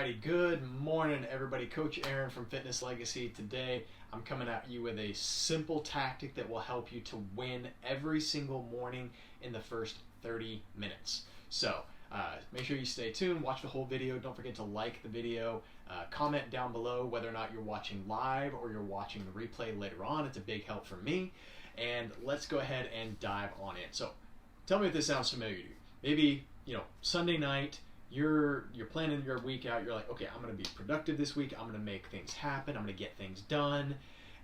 Alrighty, good morning everybody. Coach Aaron from Fitness Legacy. Today I'm coming at you with a simple tactic that will help you to win every single morning in the first 30 minutes. So make sure you stay tuned, watch the whole video. Don't forget to like the video, comment down below whether or not you're watching live or you're watching the replay later on. It's a big help for me. And let's go ahead and dive on in. So tell me if this sounds familiar to you. Maybe, Sunday night, you're planning your week out. You're like, okay, I'm going to be productive this week. I'm going to make things happen. I'm going to get things done.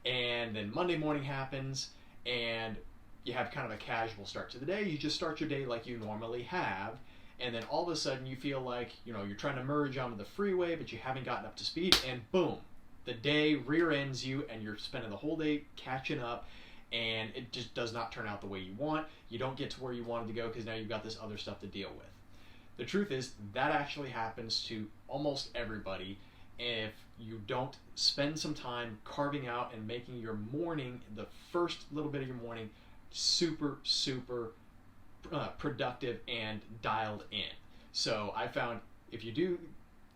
And then Monday morning happens and you have kind of a casual start to the day. You just start your day like you normally have. And then all of a sudden you feel like, you're trying to merge onto the freeway, but you haven't gotten up to speed, and boom, the day rear ends you and you're spending the whole day catching up, and it just does not turn out the way you want. You don't get to where you wanted to go because now you've got this other stuff to deal with. The truth is that actually happens to almost everybody if you don't spend some time carving out and making your morning, the first little bit of your morning, super productive and dialed in. So I found if you do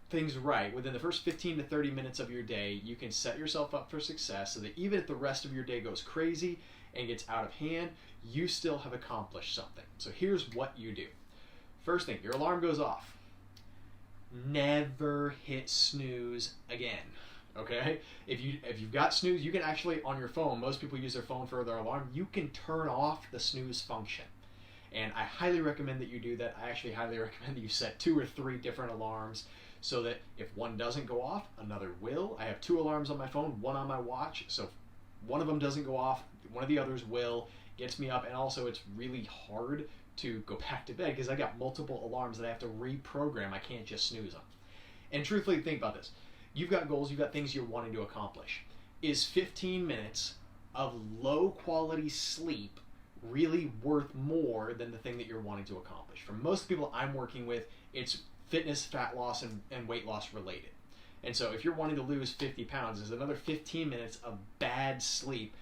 things right within the first 15 to 30 minutes of your day, you can set yourself up for success so that even if the rest of your day goes crazy and gets out of hand, you still have accomplished something. So here's what you do. First thing, your alarm goes off. Never hit snooze again. Okay? If you've got snooze, you can actually, on your phone, most people use their phone for their alarm, you can turn off the snooze function. And I highly recommend that you do that. I actually highly recommend that you set 2 or 3 different alarms so that if one doesn't go off, another will. I have 2 alarms on my phone, 1 on my watch. So if one of them doesn't go off, one of the others will. Gets me up, and also it's really hard to go back to bed because I got multiple alarms that I have to reprogram. I can't just snooze them. And truthfully, think about this. You've got goals, you've got things you're wanting to accomplish. Is 15 minutes of low quality sleep really worth more than the thing that you're wanting to accomplish? For most people I'm working with, it's fitness, fat loss, and weight loss related. And so if you're wanting to lose 50 pounds, is another 15 minutes of bad sleep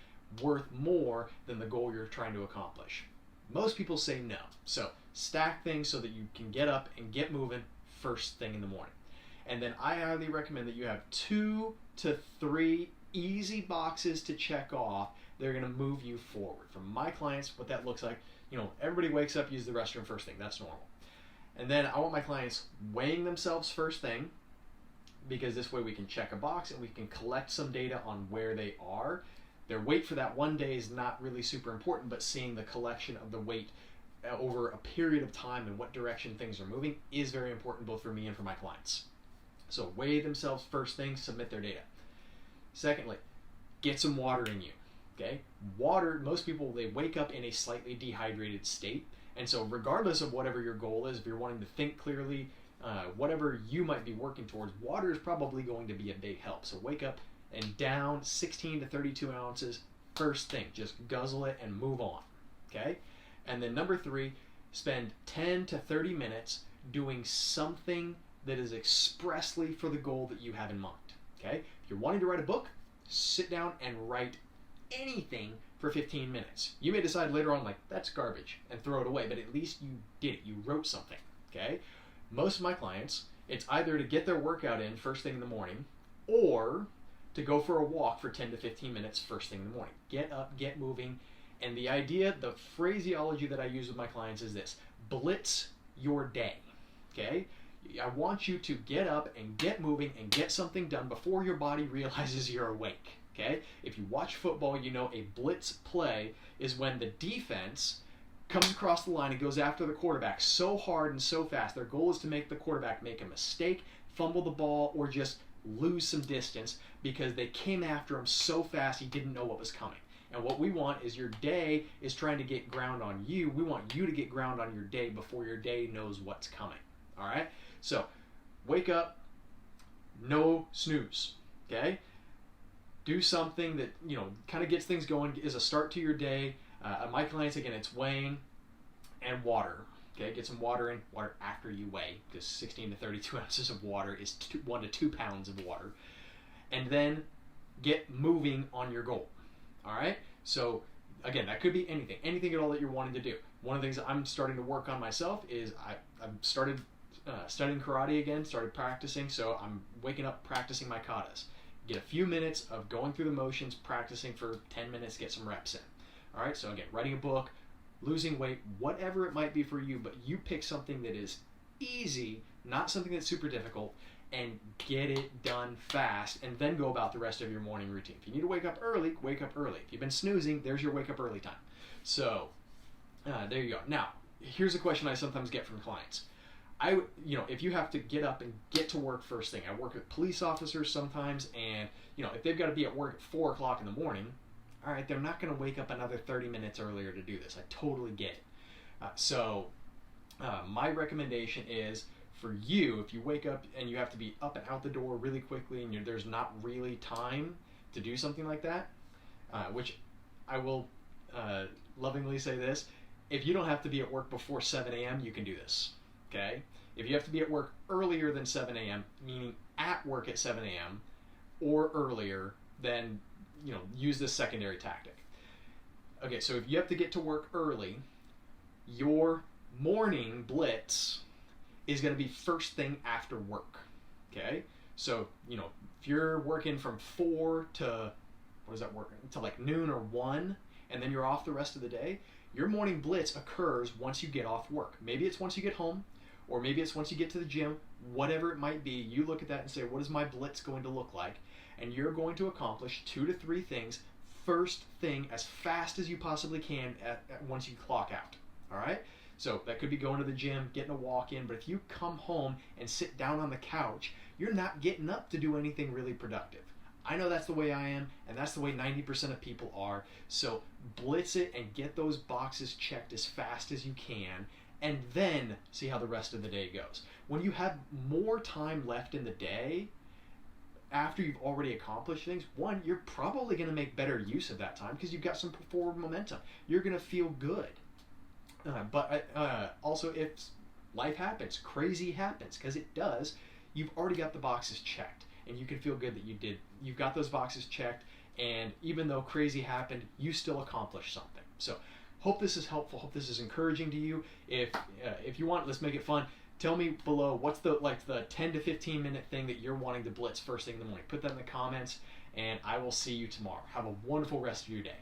worth more than the goal you're trying to accomplish? Most people say no. So stack things so that you can get up and get moving first thing in the morning. And then I highly recommend that you have 2 to 3 easy boxes to check off. They're going to move you forward. For my clients, what that looks like, everybody wakes up, use the restroom first thing. That's normal. And then I want my clients weighing themselves first thing, because this way we can check a box and we can collect some data on where they are. Their weight for that one day is not really super important, but seeing the collection of the weight over a period of time and what direction things are moving is very important, both for me and for my clients. So weigh themselves first thing, submit their data. Secondly, get some water in you. Okay? Water, most people, they wake up in a slightly dehydrated state. And so regardless of whatever your goal is, if you're wanting to think clearly, whatever you might be working towards, water is probably going to be a big help. So wake up and down 16 to 32 ounces first thing. Just guzzle it and move on. Okay? And then number 3, spend 10 to 30 minutes doing something that is expressly for the goal that you have in mind. Okay? If you're wanting to write a book, sit down and write anything for 15 minutes. You may decide later on, like, that's garbage, and throw it away, but at least you did it. You wrote something. Okay? Most of my clients, it's either to get their workout in first thing in the morning, or to go for a walk for 10 to 15 minutes first thing in the morning. Get up, get moving. And the idea, the phraseology that I use with my clients is this: blitz your day. Okay? I want you to get up and get moving and get something done before your body realizes you're awake. Okay? If you watch football, a blitz play is when the defense comes across the line and goes after the quarterback so hard and so fast. Their goal is to make the quarterback make a mistake, fumble the ball, or just lose some distance because they came after him so fast he didn't know what was coming. And what we want is your day is trying to get ground on you. We want you to get ground on your day before your day knows what's coming. All right? So wake up, no snooze. Okay? Do something that, kind of gets things going, is a start to your day. My clients, again, it's weighing and water. Okay, get some water in, water after you weigh, because 16 to 32 ounces of water is 1 to 2 pounds of water. And then get moving on your goal. All right? So, again, that could be anything at all that you're wanting to do. One of the things that I'm starting to work on myself is I've started studying karate again, started practicing, so I'm waking up practicing my katas. Get a few minutes of going through the motions, practicing for 10 minutes, get some reps in. All right, so again, writing a book, losing weight, whatever it might be for you, but you pick something that is easy, not something that's super difficult, and get it done fast, and then go about the rest of your morning routine. If you need to wake up early, wake up early. If you've been snoozing, there's your wake up early time. So there you go. Now, here's a question I sometimes get from clients. If you have to get up and get to work first thing, I work with police officers sometimes, and if they've got to be at work at 4 o'clock in the morning, all right, they're not going to wake up another 30 minutes earlier to do this. I totally get it. My recommendation is for you, if you wake up and you have to be up and out the door really quickly, and there's not really time to do something like that, which I will lovingly say this: if you don't have to be at work before 7 a.m., you can do this. Okay? If you have to be at work earlier than 7 a.m., meaning at work at 7 a.m. or earlier, then use this secondary tactic. Okay, so if you have to get to work early, your morning blitz is going to be first thing after work. Okay? So, if you're working from 4 to, what does that work, to like noon or 1, and then you're off the rest of the day, your morning blitz occurs once you get off work. Maybe it's once you get home, or maybe it's once you get to the gym, whatever it might be. You look at that and say, what is my blitz going to look like? And you're going to accomplish 2 to 3 things first thing as fast as you possibly can once you clock out. All right? So that could be going to the gym, getting a walk in, but if you come home and sit down on the couch, you're not getting up to do anything really productive. I know that's the way I am, and that's the way 90% of people are. So blitz it and get those boxes checked as fast as you can, and then see how the rest of the day goes. When you have more time left in the day, after you've already accomplished things, one, you're probably going to make better use of that time because you've got some forward momentum. You're going to feel good. But also, if life happens, crazy happens, because it does, you've already got the boxes checked, and you can feel good that you've got those boxes checked, and even though crazy happened, you still accomplished something. So hope this is helpful. Hope this is encouraging to you. If you want, let's make it fun. Tell me below, what's the 10 to 15 minute thing that you're wanting to blitz first thing in the morning. Put that in the comments, and I will see you tomorrow. Have a wonderful rest of your day.